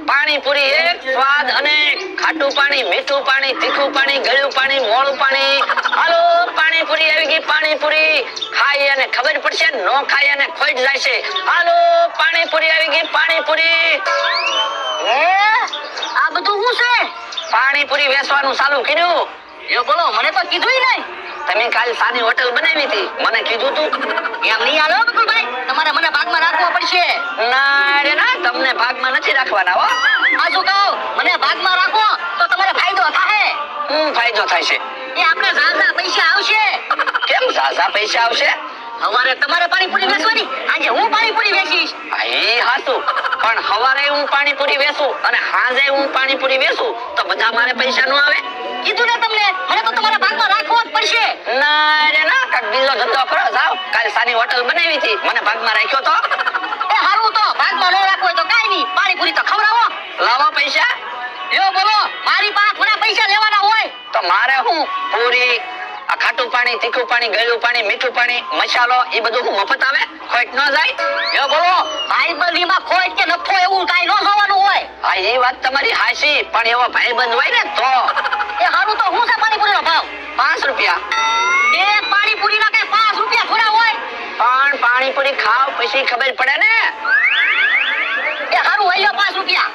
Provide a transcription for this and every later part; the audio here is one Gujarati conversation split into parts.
પાણીપુરી એક સ્વાદ અનેક, ખાટું પાણી, મીઠું પાણી, તીખું પાણી, ગળ્યું પાણી, મોળું પાણી. હાલો પાણીપુરી આવી ગઈ, પાણીપુરી ખાઈ અને ખબર પડશે, નો ખાઈ અને ખોટ જાય છે. હાલો પાણીપુરી આવી ગઈ, પાણીપુરી. આ બધું શું છે? પાણીપુરી વેચવાનું ચાલુ કર્યું. એ બોલો, મને તો કીધું નહીં. તમે કાલ સાની હોટલ બનાવી હતી, મને કીધું તું. એમ નહીં હાલો બકુલભાઈ, તમારે મને ભાગમાં રાખવો પડશે. ના રે ના, તમને ભાગમાં નથી રાખવાના હો. આ શું કહું, મને ભાગમાં રાખો તો તમારે ફાયદો થાય. શું ફાયદો થાય છે? એ આપણે ઝાઝા પૈસા આવશે. કેમ ઝાઝા પૈસા આવશે? હવારે તમારે પાણીપુરી વેચવાની, આજે હું પાણીપુરી વેચીશ. એ હાચું, પણ હવારે હું પાણીપુરી વેચું અને સાંજે હું પાણીપુરી વેચું તો બધા મારે પૈસા નો આવે. કીધું ને તમને, મને તો તમારા ભાગમાં રાખવો જ પડશે. ના રે ના, કાક બીજો ધંધો કરો. જાવ, કાલ સાની હોટલ બનાવી હતી, મને ભાગમાં રાખ્યો તો. એ હારું, તો ભાગમાં ન રાખવો હોય તો કાઈ નહીં, પાણીપુરી તો ખવડાવો. લાવો પૈસા. લ્યો બોલો, મારી પાસે થોડા પૈસા લેવાના હોય તો મારે હું પૂરી, આ ખાટું પાણી, તીખું પાણી, ગળ્યું પાણી, મીઠું પાણી, મસાલો, એ બધું હું મફત આવે, ખોટ ન જાય. લ્યો બોલો, ભાઈબંધીમાં ખોટ કે નફો એવું કાઈ ન થવાનું હોય. હા, એ વાત તમારી હાચી, પણ એવો ભાઈબંધ હોય ને તો. એ હારું, તો હું છે પાણીપુરીનો ભાવ? 5 રૂપિયા. એક પાણીપુરીના કઈ 5 રૂપિયા થોડા હોય? પણ પાણીપુરી ખાવ પછી ખબર પડે ને. એ હારું, હોય 5 રૂપિયા.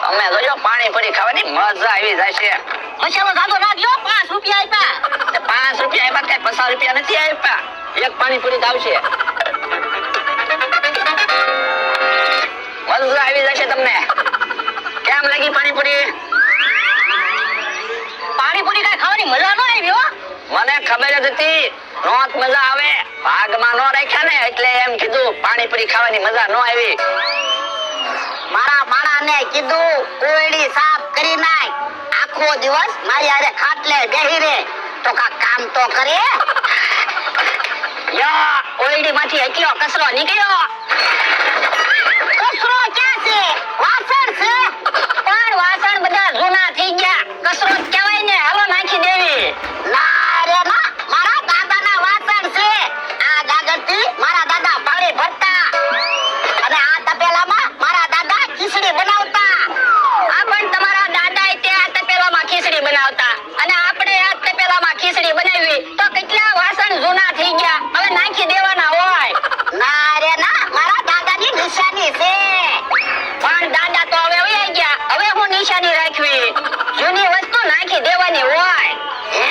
તમે જોજો, પાણીપુરી ખાવાની મજા આવી જાય છે. મસાલો સાદો નાખજો, 5 રૂપિયા આપ્યા. 5 રૂપિયા આપ્યા, કઈ 50 રૂપિયા નથી આપ્યા. એક પાણીપુરી જ આવશે. મજા આવી જશે તમને. કેમ લાગી પાણીપુરી? પાણીપુરી કઈ ખાવાની મજા ન આવી હો. મને ખબર જ હતી નોત મજા આવે, ભાગમાં નો રાખ્યા ને એટલે એમ કીધું પાણીપુરી ખાવાની મજા નો આવી. મારા માણાને કીધું કોયડી સાફ કરી નાખ, આખો દિવસ મારી હારે ખાટલે બેહી રે તો કામ તો કરે. યા કોયડીમાંથી એટલો કચરો નીકળ્યો. કચરો ક્યાં છે? વાસણ છે, પણ વાસણ બધા જૂના થઈ ગયા, કચરો કહેવાય ને, હાલો નાખી દેવી. ના રે ના, મારા દાદાના વાસણ છે. આ ગાગરથી મારા દાદા પાણી ભરતા અને આ તપેલામાં મારા દાદા ખીચડી બનાવતા. આ પણ તમારા દાદાએ તે આ તપેલામાં ખીચડી બનાવતા અને આપણે આ તપેલામાં ખીચડી બનાવી તો કેટલા વાસણ જૂના થઈ ગયા, હવે નાખી દેવાના હોય. ના રે ના, મારા દાદાની નિશાની છે. પણ દાદા તો હવે વયા ગયા, હવે હું નિશાની રાખવી? જૂની વસ્તુ નાખી દેવાની હોય. હે,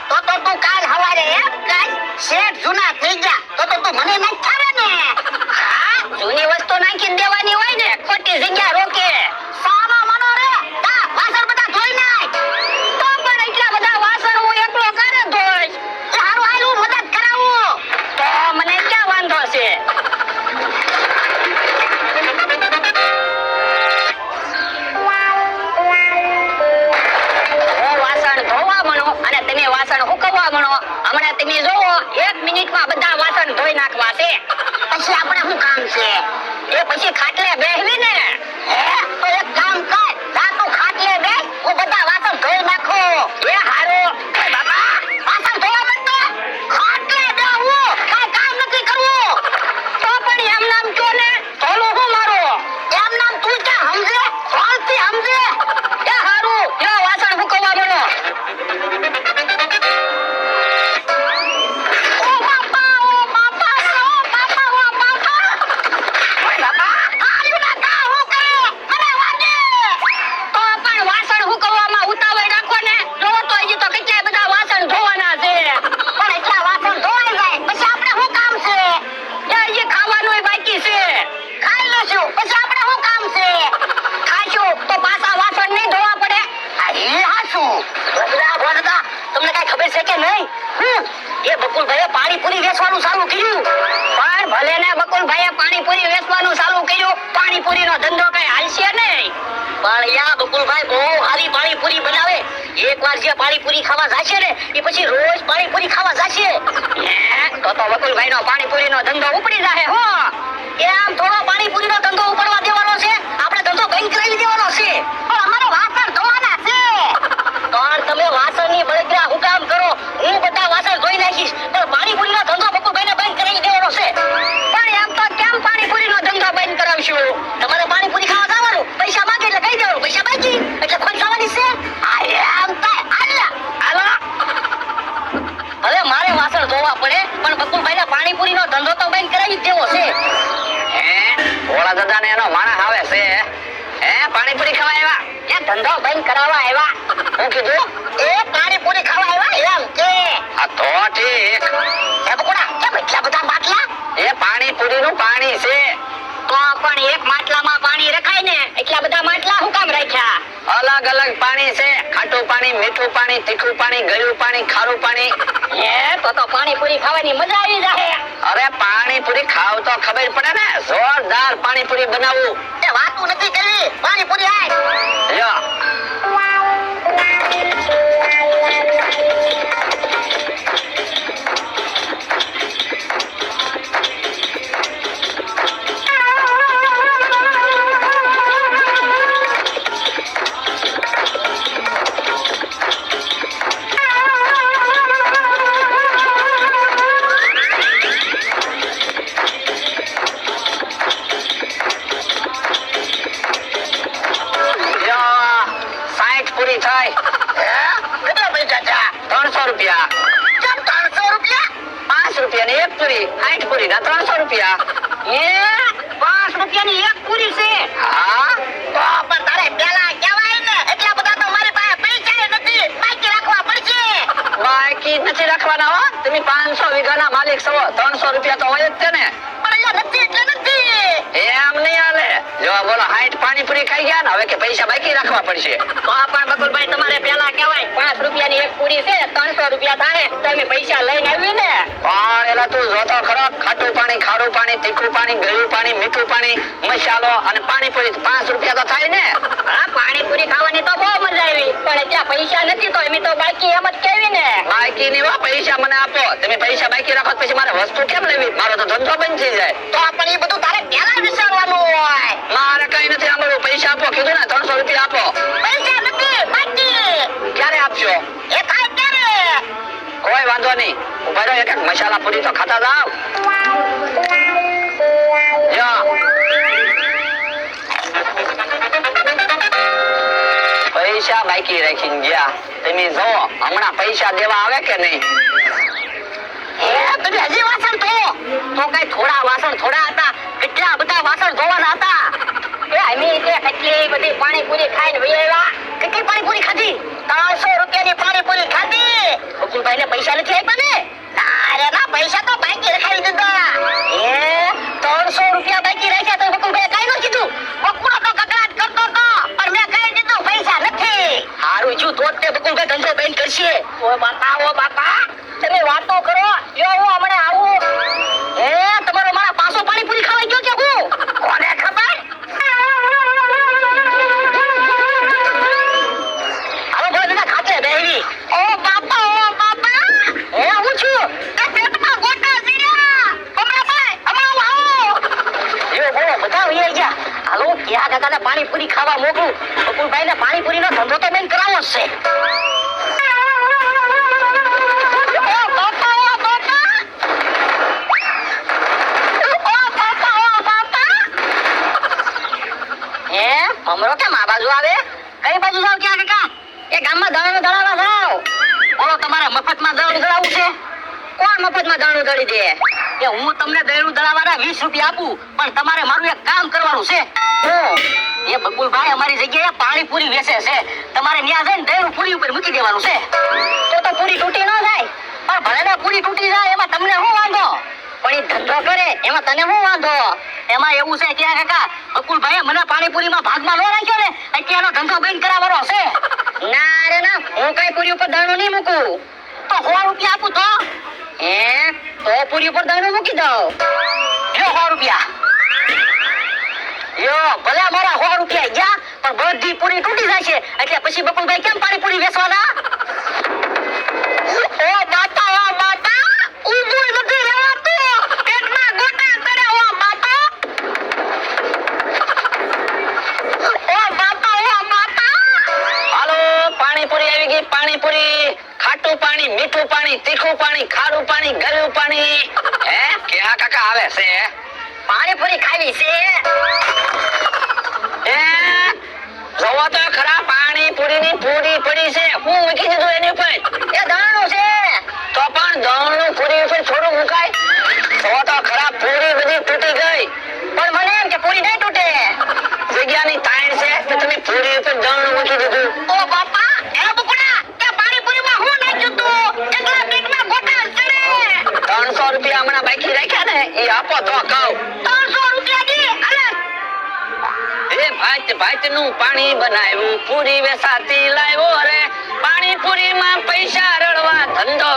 તો તું કાલ હવારે એમ કઈ શેઠ જૂના થઈ ગયા તો તું મને નાખ ખાવે ને. હા, જૂની વસ્તુ નાખી દેવાની હોય ને, ખોટી જગ્યા રોકે. સાનો મનો રે, તા વાસણ બધા ધોઈ નાખ. તો પણ એટલા બધા વાસણ હું એકલો કારે ધોઈશ? હારું હાલ, હું મદદ કરાવું. તો મને ક્યાં વાંધો છે? હું વાસણ ધોવા મણો અને તમે વાસણ હુકવવા મણો. હમણાં તમે જોવો, 1 મિનિટમાં બધા વાસણ ધોઈ નાખવા છે. પછી આપણે શું કામ છે? એ પછી ખાટલે બેહવી ને. હે, તો એક કામ કર, જા તું ખાટલે બેસ, હું બધા વાસણ ધોઈ નાખું. એ હારું. એ બાપા, વાસણ ધોવા માંડો. ખાટલે બેહવું, કઈ કામ નથી કરવું. તો પણ એમ નામ કયો ને, ધોલું હું મારું. એમ નામ તું ક્યાં સમજે? શાંતિ સમજે. એ હારું, લ્યો વાસણ હુકવવા મણો. તમને કઈ ખબર છે કે નહીં? એ બકુલભાઈએ પાણીપુરી વેચવાનું ચાલુ કર્યું. પણ ભલે ને બકુલભાઈએ પાણીપુરી વેચવાનું ચાલુ કર્યું, પાણીપુરીનો ધંધો કઈ હાલશે નહીં. પણ યા બકુલભાઈ બહુ સારી પાણીપુરી બનાવે. એકવાર જે પાણીપુરી ખાવા જશે ને, એ પછી રોજ પાણીપુરી ખાવા જશે. તો બકુલભાઈનો પાણીપુરીનો ધંધો ઉપડી જાય હો. એ આમ થોડો પાણીપુરીનો ધંધો ઉપડવા દેવાનો છે, આપણે ધંધો બંધ કરાવી દેવાનો છે. પણ અમારે વાસણ ધોવાના છે. પણ તમે વાસણની બળતરા હું કામ કરો? હું બધા વાસણ ધોઈ નાખીશ, પણ પાણીપુરીનો ધંધો બકુલભાઈને બંધ કરાવી દેવાનો છે. પણ એમ તો કેમ પાણીપુરીનો ધંધો બંધ કરાવશું? તમારે પાણીપુરી ખાવા જવાનું તારા દાદા ને એનો માણસ આવે છે હે પાણીપુરી ખાવા આવ્યા એ ધંધો બંધ કરાવવા આવ્યા. હું કીધું એ પાણીપુરી ખાવા આવ્યા એમ કે. આ તો ઠીક એ બકુડા કેમ એટલા બધા માટલા? એ પાણીપુરી નું પાણી છે તો પણ એક માટલામાં પાણી રખાય ને, એટલા બધા માટલા હું કામ રાખ્યા? અલગ અલગ પાણી છે ખાટું પાણી મીઠું પાણી તીખું પાણી ગળ્યું પાણી ખારું પાણી તો પાણીપુરી ખાવાની મજા આવી જાય. અરે પાણીપુરી ખાવ તો ખબર પડે ને જોરદાર પાણીપુરી બનાવું એ વાતું નથી કરવી, પાણીપુરી આય. લ્યો પૂરી થાય કેટલા પૈસા છે? 300 રૂપિયા કેમ 300 રૂપિયા? 5 રૂપિયાની એક પૂરી 60 પૂરી ના 300 રૂપિયા એ 5 રૂપિયાની એક પૂરી છે? હા તો પણ તારે પેલા કહેવાય ને, એટલા બધા તો મારી પાસે પૈસા નથી, બાકી રાખવા પડશે. બાકી નથી રાખવાના હો તમે 500 વીઘાના માલિક છો 300 રૂપિયા તો હોય જ છે ને પણ અહીંયા નથી એટલે નથી. એમ નહીં હાલે જો બોલો 60 પાણીપુરી ખાઈ ગયા ને હવે કે પૈસા બાકી રાખવા પડશે તો પણ બકુલભાઈ તમારે પેલા કહેવાય 5 રૂપિયાની એક પૂરી છે 300 રૂપિયા થાય તો અમે પૈસા લઈને આવી ને. પણ એલા તું જોતો ખરો ખાટું પાણી ખારું પાણી તીખું પાણી ગળ્યું પાણી મીઠું પાણી મસાલો અને પાણીપુરી 5 રૂપિયા તો થાય ને હા પાણીપુરી ખાવાની તો બહુ મજા આવી, પણ ત્યાં પૈસા નથી તો અમે તો બાકી એમ જ કેવી ને. બાકી ની વા પૈસા મને આપો તમે પૈસા બાકી રાખો તો પછી મારે વસ્તુ કેમ લેવી મારો તો ધંધો બંધ થઈ જાય તો પણ એ બધું તારે પેલા વિચારવાનું હોય. મારે કઈ નથી આંબળું પૈસા આપો કીધું ને 300 રૂપિયા આપો પૈસા નથી બાકી. ક્યારે આપશો એ થાય ત્યારે. કોઈ વાંધો નહીં ઉભા રહો એક એક મસાલા પૂરી તો ખાતા જાવ લ્યો. પૈસા બાકી રાખીને ગયા તમે જો હમણાં પૈસા દેવા આવે કે નહીં તમે હજી વાસણ ધોવો તો કઈ થોડા વાસણ થોડા હતા, કેટલા બધા વાસણ ધોવાના હતા. એ અમે તે કેટલી બધી પાણીપુરી ખાઈને વહી આવ્યા. કેટલી પાણીપુરી ખાધી? 300 રૂપિયાની પાણીપુરી ખાધી. બકુલભાઈને પૈસા નથી આપ્યા ને? અરે ના પૈસા તો બાકી રખાવી દીધા. એ 300 રૂપિયા બાકી રાખ્યા તો બકુલભાઈ કઈ ન કીધું? બકુલો તો કકડાટ કરતો હતો પણ મેં કહી દીધું પૈસા નથી. હારું છું તો તે બકુલભાઈ ધંધો બંધ કરશે. ઓ બાપા તમે વાતો કરો, જો હું હમણાં આવું. એ તમારો મારા પાસો પાણીપુરી ખાવા ગયો કે હું? કોને ખબર? હાલો બોલો દાદા ખાતે બેહી. ઓ બાપા એ હું છું. એ પેટમાં ગોટા ઝીર્યા. હમણાં આવો. યો બોલો બધા વહી ગયા. હાલો ક્યાં દાદાને પાણીપુરી ખાવા મોકલું. બકુલભાઈને પાણીપુરીનો ધંધો તો બંધ કરાવવો જ છે. અમરો કેમ આ બાજુ આવે? કઈ બાજુ જાવ ક્યાં કાકા? એ ગામમાં દળાનું દળાવા જાવ. બોલો તમારે મફતમાં દળાનું દળાવું છે? કોણ મફતમાં દળાનું દળી દે? કે હું તમને દળાનું દળાવાના 20 રૂપિયા આપું, પણ તમારે મારું એક કામ કરવાનું છે. એ બકુલભાઈ અમારી જગ્યાએ પાણીપુરી વેચે છે, તમારે ન્યા જઈને દળાનું પૂરી ઉપર મૂકી દેવાનું છે. તો પૂરી તૂટી ન જાય. પણ ભલે ને પૂરી તૂટી જાય એમાં તમને શું વાંધો? પણ એ ધંધો કરે એમાં તને શું વાંધો? એમાં એવું છે કે કાકા બકુલભાઈએ મને પાણીપુરીમાં ભાગમાં ન રાખ્યો ને એટલે એનો ધંધો બંધ કરાવવાનો છે. ના રે ના, હું કઈ પૂરી ઉપર દાણો નહીં મૂકું. તો 100 રૂપિયા આપું તો? તો પૂરી ઉપર દાણો મૂકી દઉં. લ્યો 100 રૂપિયા. યો ભલે મારા 100 રૂપિયા ગયા પણ બધી પૂરી તૂટી જશે એટલે પછી બકુલભાઈ કેમ પાણીપુરી વેચવાના? ઓ બાપા ઊભું નથી રહેવાતું. પેટમાં ગોટા કરે. ઓ બાપા હાલો પાણીપુરી આવી ગઈ પાણીપુરી ખાટું પાણી મીઠું પાણી તીખું પાણી ખારું પાણી ગળ્યું પાણી હે કેહા કાકા આવે છે પાણીપુરી ખાવી છે. એ જોવો તો ખરા પાણીપુરીની પૂરી પડી છે હું મૂકી દીધું એની ઉપર એ દાણું છે. તો પણ દળનું પૂરી ઉપર થોડું મુકાય જોવો તો ખરા પૂરી બધી તૂટી ગઈ પણ મને એમ કે પૂરી નહીં આપો તો કહું 300 રૂપિયા દી અલે એ ભાત ભાત નું પાણી બનાવ્યું પૂરી વેસાતી લાવ્યો રે પાણી પૂરી માં પૈસા રળવા ધંધો